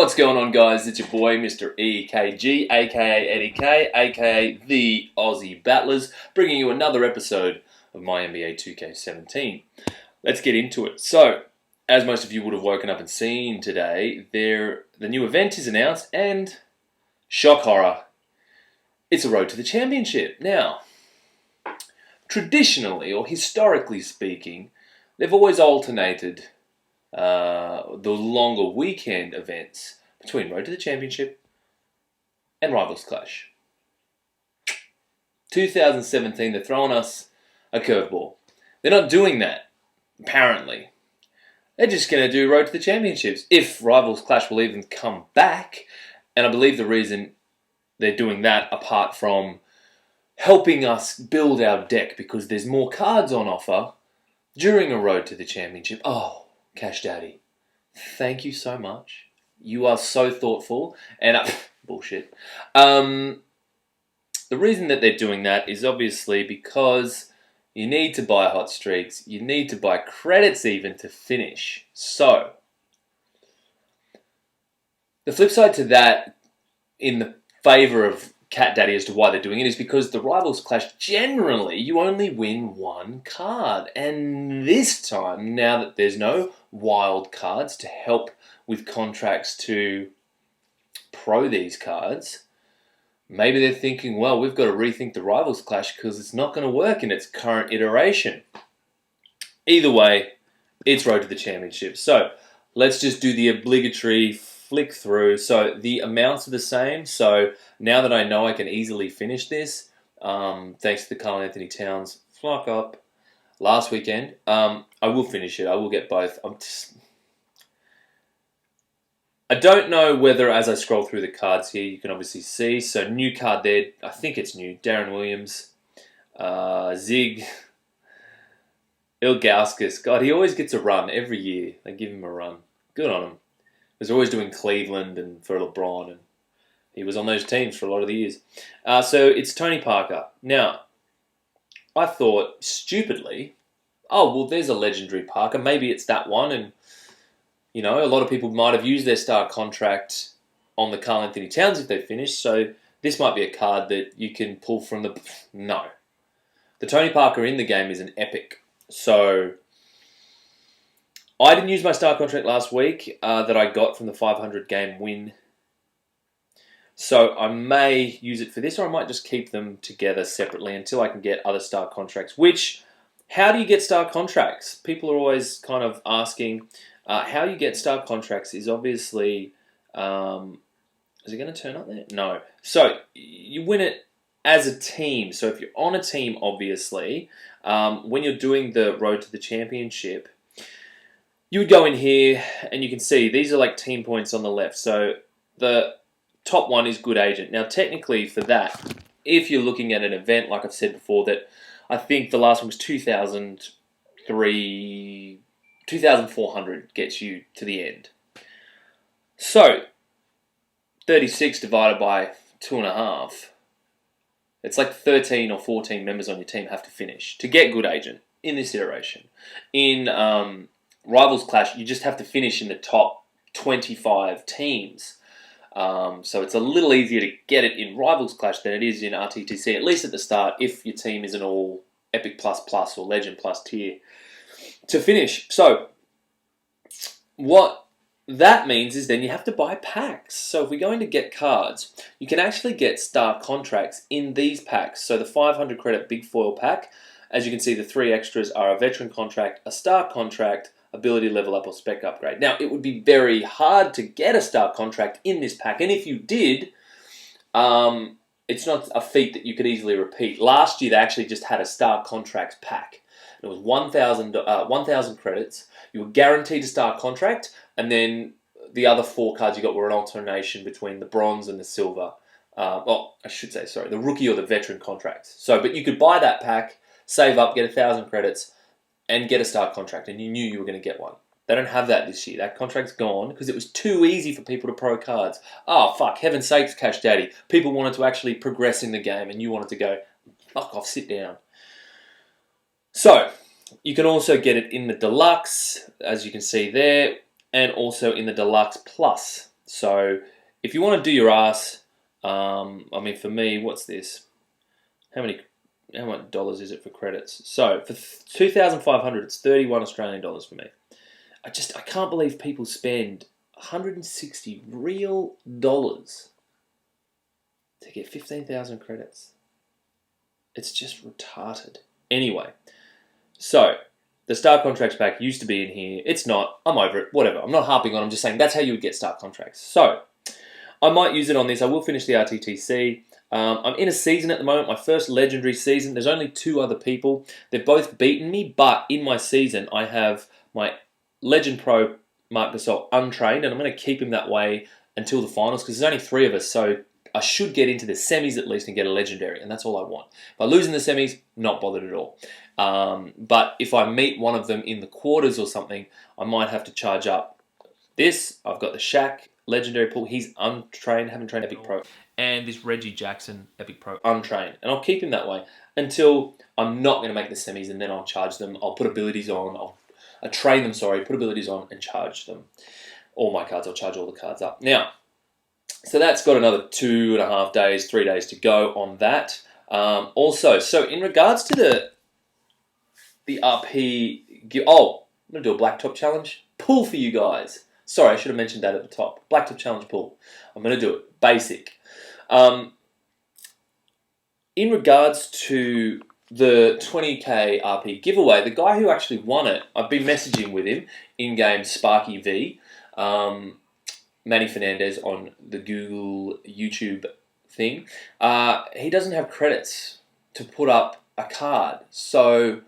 What's going on, guys? It's your boy, Mr EKG, aka EddyK, aka the AussieBattlerz, bringing you another episode of MyNba2k17. Let's get into it. So, as most of you would have woken up and seen today, the new event is announced, and shock horror, it's a road to the championship. Now, traditionally, or historically speaking, they've always alternated the longer weekend events between Road to the Championship and Rivals Clash. 2017, they're throwing us a curveball. They're not doing that, apparently. They're just going to do Road to the Championships, if Rivals Clash will even come back. And I believe the reason they're doing that, apart from helping us build our deck, because there's more cards on offer during a Road to the Championship. Oh, CatDaddy, thank you so much. You are so thoughtful. And bullshit. The reason that they're doing that is obviously because you need to buy hot streaks. You need to buy credits even to finish. So, the flip side to that, in the favour of CatDaddy as to why they're doing it, is because the Rivals Clash, generally, you only win one card. And this time, now that there's no wild cards to help with contracts to pro these cards, maybe they're thinking, well, we've got to rethink the Rivals Clash because it's not going to work in its current iteration. Either way, it's Road to the Championship. So, let's just do the obligatory flick through. So the amounts are the same. So now that I know I can easily finish this, thanks to the Carl Anthony Towns flock up last weekend, I will finish it. I will get both. I don't know whether, as I scroll through the cards here, you can obviously see. So new card there. I think it's new. Darren Williams, Zig, Ilgauskas. God, he always gets a run every year. They give him a run. Good on him. He was always doing Cleveland and for LeBron, and he was on those teams for a lot of the years. So it's Tony Parker. Now, I thought, stupidly, oh, well, there's a legendary Parker. Maybe it's that one. And, you know, a lot of people might have used their star contract on the Carl Anthony Towns if they finished. So this might be a card that you can pull from the... No. The Tony Parker in the game is an epic. So I didn't use my star contract last week that I got from the 500 game win. So I may use it for this, or I might just keep them together separately until I can get other star contracts. Which, how do you get star contracts? People are always kind of asking. How you get star contracts is obviously... is it going to turn up there? No. So you win it as a team. So if you're on a team, obviously, when you're doing the Road to the Championship, you would go in here and you can see these are like team points on the left. So the top one is Good Agent. Now, technically for that, if you're looking at an event, like I've said before, that I think the last one was 2,400 gets you to the end. So 36 divided by 2.5. It's like 13 or 14 members on your team have to finish to get Good Agent in this iteration. In Rivals Clash, you just have to finish in the top 25 teams. So it's a little easier to get it in Rivals Clash than it is in RTTC, at least at the start, if your team is an all Epic Plus Plus or Legend Plus tier to finish. So what that means is then you have to buy packs. So if we're going to get cards, you can actually get star contracts in these packs. So the 500 credit big foil pack, as you can see, the 3 extras are a veteran contract, a star contract, ability level up, or spec upgrade. Now, it would be very hard to get a star contract in this pack, and if you did, it's not a feat that you could easily repeat. Last year, they actually just had a star contracts pack. It was 1,000 credits. You were guaranteed a star contract, and then the other 4 cards you got were an alternation between the bronze and the silver. The rookie or the veteran contracts. So, but you could buy that pack, save up, get 1,000 credits, and get a star contract, and you knew you were going to get one. They don't have that this year. That contract's gone because it was too easy for people to pro cards. Oh, fuck, heaven's sakes, CatDaddy. People wanted to actually progress in the game, and you wanted to go, fuck off, sit down. So, you can also get it in the Deluxe, as you can see there, and also in the Deluxe Plus. So if you want to do your ass, I mean, for me, what's this? How much dollars is it for credits? So for 2,500, it's 31 Australian dollars for me. I can't believe people spend 160 real dollars to get 15,000 credits. It's just retarded. Anyway, so the start contracts pack used to be in here. It's not. I'm over it. Whatever. I'm not harping on. I'm just saying that's how you would get start contracts. So I might use it on this. I will finish the RTTC. I'm in a season at the moment, my first legendary season. There's only 2 other people. They've both beaten me, but in my season, I have my Legend Pro Mark Gasol untrained, and I'm going to keep him that way until the finals because there's only 3 of us, so I should get into the semis at least and get a legendary, and that's all I want. If I lose in the semis, not bothered at all. But if I meet one of them in the quarters or something, I might have to charge up. This, I've got the Shaq legendary pool. He's untrained, haven't trained Epic Pro. And this Reggie Jackson Epic Pro untrained. And I'll keep him that way until I'm not going to make the semis, and then I'll charge them. I'll put abilities on. I'll train them, put abilities on and charge them. All my cards, I'll charge all the cards up. Now, so that's got another 2.5 days, 3 days to go on that. Also, so in regards to the RP, I'm going to do a Blacktop challenge pull for you guys. Sorry, I should have mentioned that at the top. Blacktop challenge pull. I'm going to do it. Basic. In regards to the 20k RP giveaway, the guy who actually won it, I've been messaging with him in-game Sparky V, Manny Fernandez on the Google YouTube thing. He doesn't have credits to put up a card, so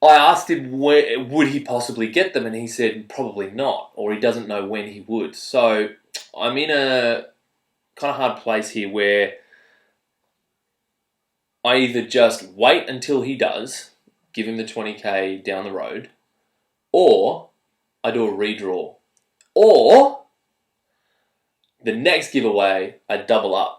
I asked him would he possibly get them, and he said probably not, or he doesn't know when he would. So I'm in a kind of hard place here where I either just wait until he does, give him the 20k down the road, or I do a redraw. Or the next giveaway, I double up.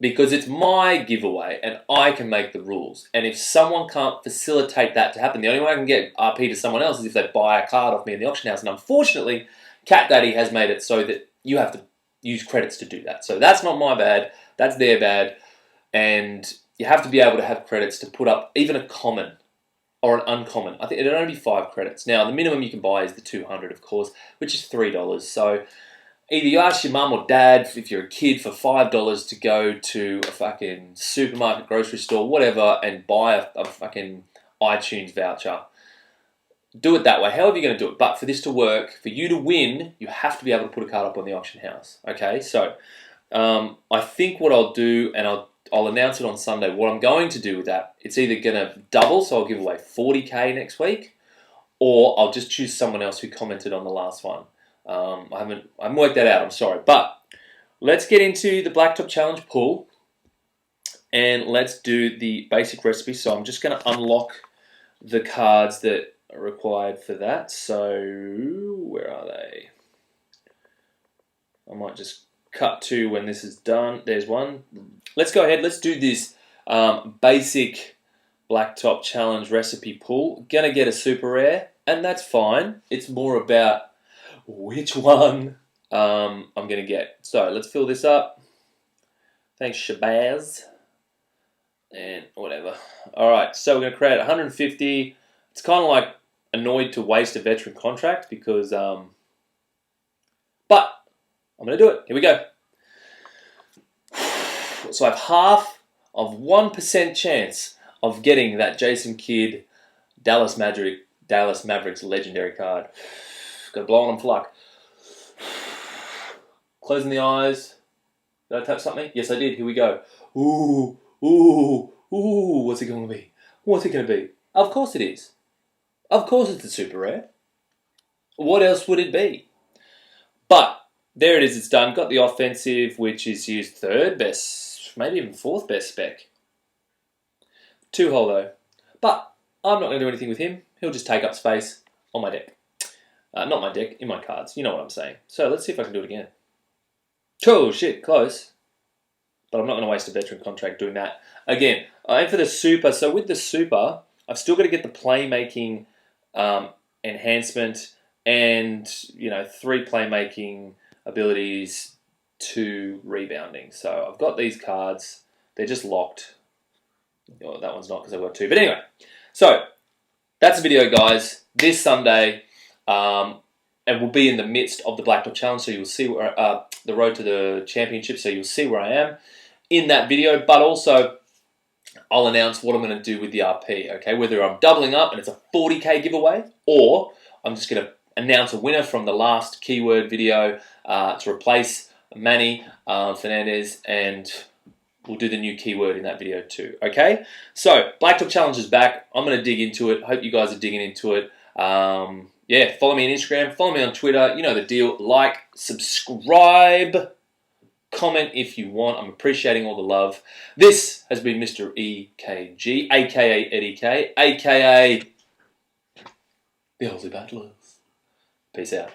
Because it's my giveaway and I can make the rules. And if someone can't facilitate that to happen, the only way I can get RP to someone else is if they buy a card off me in the auction house. And unfortunately, CatDaddy has made it so that you have to use credits to do that. So that's not my bad, that's their bad. And you have to be able to have credits to put up even a common or an uncommon. I think it'd only be 5 credits. Now, the minimum you can buy is the 200, of course, which is $3. So either you ask your mum or dad, if you're a kid, for $5 to go to a fucking supermarket, grocery store, whatever, and buy a fucking iTunes voucher. Do it that way, however you're going to do it. But for this to work, for you to win, you have to be able to put a card up on the auction house. Okay, so I think what I'll do, and I'll announce it on Sunday, what I'm going to do with that, it's either going to double, so I'll give away 40k next week, or I'll just choose someone else who commented on the last one. I haven't worked that out, I'm sorry. But let's get into the Blacktop Challenge pull, and let's do the basic recipe. So I'm just going to unlock the cards that are required for that. So where are they? I might just cut to when this is done. There's one. Let's go ahead. Let's do this basic Blacktop Challenge recipe pull. Gonna get a super rare, and that's fine. It's more about which one I'm gonna get. So let's fill this up. Thanks, Shabazz. And whatever. Alright, so we're gonna create 150. It's kind of like annoyed to waste a veteran contract because but I'm gonna do it. Here we go. So I have half of 1% chance of getting that Jason Kidd Dallas Mavericks legendary card. Got to blow on them for luck. Closing the eyes. Did I tap something? Yes, I did. Here we go. Ooh, ooh, ooh. What's it going to be? What's it going to be? Of course it is. Of course it's a super rare. What else would it be? But there it is. It's done. Got the offensive, which is his 3rd best, maybe even 4th best spec. 2-hole though. But I'm not going to do anything with him. He'll just take up space on my deck. Not my deck, in my cards. You know what I'm saying. So let's see if I can do it again. Oh shit, close. But I'm not going to waste a veteran contract doing that. Again, I aim for the super. So with the super, I've still got to get the playmaking enhancement and, 3 playmaking abilities, 2 rebounding. So I've got these cards. They're just locked. Oh, that one's not because I've got 2. But anyway, so that's the video, guys. This Sunday, and we'll be in the midst of the Blacktop Challenge, so you'll see where the road to the championship. So you'll see where I am in that video, but also I'll announce what I'm going to do with the RP. Okay, whether I'm doubling up and it's a 40k giveaway, or I'm just going to announce a winner from the last keyword video to replace Manny Fernandez, and we'll do the new keyword in that video too. Okay, so Blacktop Challenge is back. I'm going to dig into it. Hope you guys are digging into it. Yeah, follow me on Instagram, follow me on Twitter. You know the deal. Like, subscribe, comment if you want. I'm appreciating all the love. This has been Mr EKG, aka EddyK, aka the AussieBattlerz. Peace out.